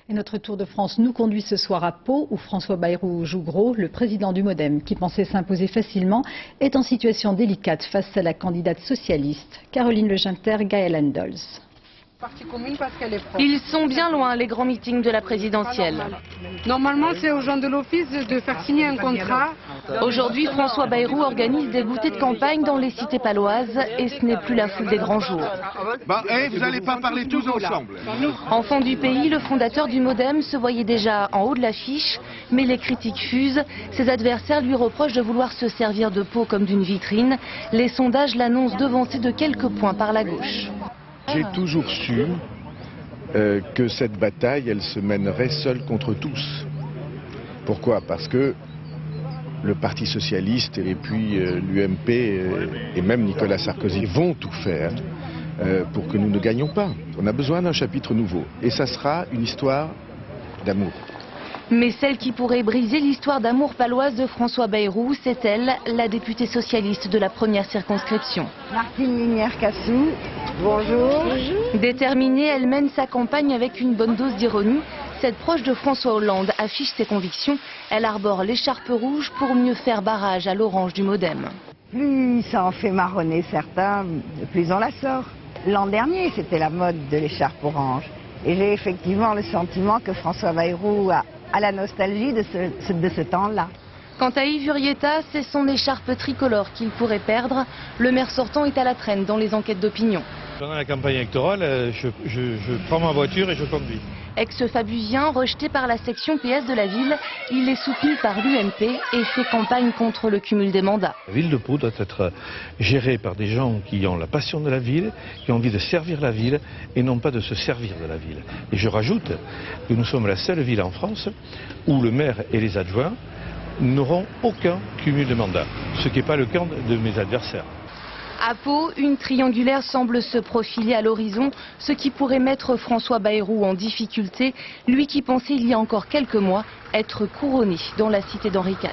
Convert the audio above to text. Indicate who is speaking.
Speaker 1: Et notre Tour de France nous conduit ce soir à Pau, où François Bayrou joue gros. Le président du MoDem, qui pensait s'imposer facilement, est en situation délicate face à la candidate socialiste, Caroline Leginter, Gaël Andols.
Speaker 2: Ils sont bien loin, les grands meetings de la présidentielle.
Speaker 3: Normalement, c'est aux gens de l'office de faire signer un contrat.
Speaker 2: Aujourd'hui, François Bayrou organise des goûters de campagne dans les cités paloises et ce n'est plus la foule des grands jours.
Speaker 4: Vous n'allez pas parler tous ensemble.
Speaker 2: Enfant du pays, le fondateur du MoDem se voyait déjà en haut de l'affiche, mais les critiques fusent. Ses adversaires lui reprochent de vouloir se servir de Pau comme d'une vitrine. Les sondages l'annoncent devancé de quelques points par la gauche.
Speaker 5: J'ai toujours su que cette bataille, elle se mènerait seule contre tous. Pourquoi? Parce que le Parti socialiste et puis l'UMP et même Nicolas Sarkozy vont tout faire pour que nous ne gagnions pas. On a besoin d'un chapitre nouveau. Et ça sera une histoire d'amour.
Speaker 2: Mais celle qui pourrait briser l'histoire d'amour paloise de François Bayrou, c'est elle, la députée socialiste de la première circonscription.
Speaker 6: Martine Linière-Cassou, bonjour.
Speaker 2: Déterminée, elle mène sa campagne avec une bonne dose d'ironie. Cette proche de François Hollande affiche ses convictions. Elle arbore l'écharpe rouge pour mieux faire barrage à l'orange du MoDem.
Speaker 6: Plus ça en fait marronner certains, plus on la sort. L'an dernier, c'était la mode de l'écharpe orange. Et j'ai effectivement le sentiment que François Bayrou a la nostalgie de ce temps-là.
Speaker 2: Quant à Yves Urieta, c'est son écharpe tricolore qu'il pourrait perdre. Le maire sortant est à la traîne dans les enquêtes d'opinion.
Speaker 7: Pendant la campagne électorale, je prends ma voiture et je conduis.
Speaker 2: Ex-fabusien, rejeté par la section PS de la ville, il est soutenu par l'UMP et fait campagne contre le cumul des mandats.
Speaker 7: La ville de Pau doit être gérée par des gens qui ont la passion de la ville, qui ont envie de servir la ville et non pas de se servir de la ville. Et je rajoute que nous sommes la seule ville en France où le maire et les adjoints n'auront aucun cumul de mandats, ce qui n'est pas le cas de mes adversaires.
Speaker 2: À Pau, une triangulaire semble se profiler à l'horizon, ce qui pourrait mettre François Bayrou en difficulté, lui qui pensait il y a encore quelques mois être couronné dans la cité d'Henri IV.